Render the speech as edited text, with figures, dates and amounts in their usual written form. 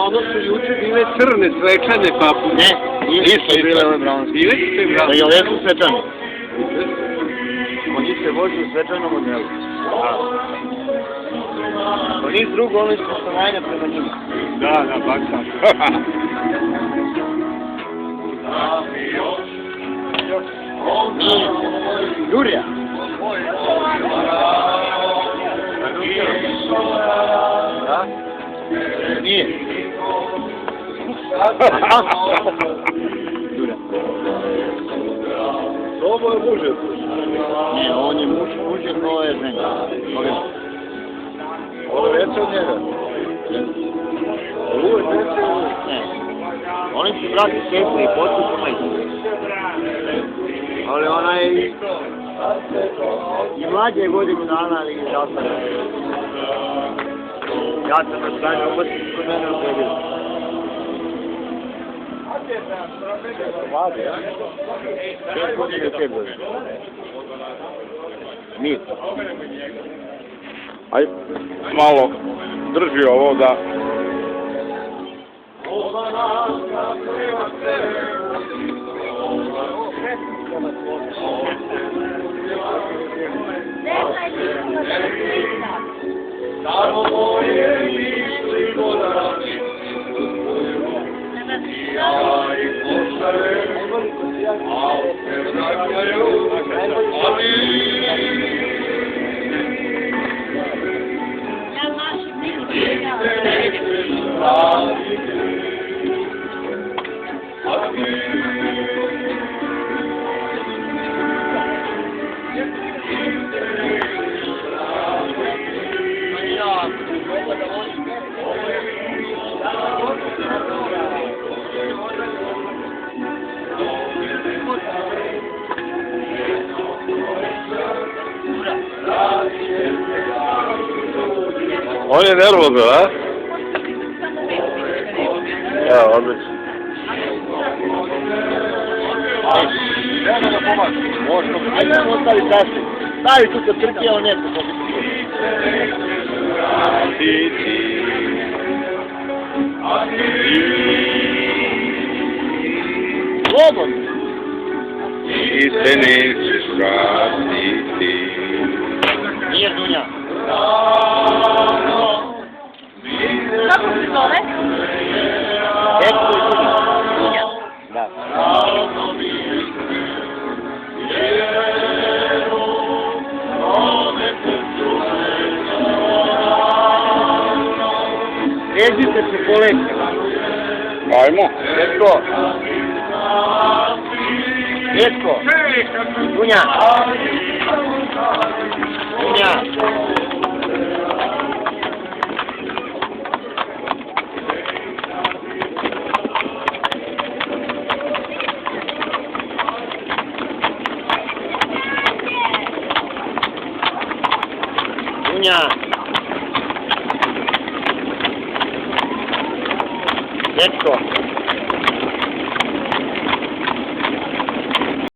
ono su juče bile crne, svečane papuče. Ne, nisu bile ove brownske. Bile su te Da brownske. je ove su svečane. Oni se vozi u svečanom modelu. To nisu drugo, oni su poštovanja prema njima. Da, baš tako. Jurija. Da? Nije. Jurija. Ovo je muže. Ne, on je muže, to je žena. Ovo je veće od njega. Ovo je veće od njega. Ne. Oni su brati sestri i potpuno majke. Ali ona je i mlađe je godinu dana, ali ja sam. Ja sam na strani opasnik kod mene odredio. Mlade, ja? 5 godine i 5 godine. Mir. Aj, malo drži ovo da... Samo moje misli podati, ja ih pošaljem, a se vraćaju, On je nervozan, a? Evo, odlično. Treba da pomaže. Možda, ajde nam ostavi kašu. Stavi tu kod Trke, on neće pobiti. Slobodno. I se nećeš vratiti. Nije Dunja. Kako se zove? Petko i Dunja. Da. Vežite se po lekama. Ajmo. Petko. Petko. Dunja. Dunja. Dunja. Petko.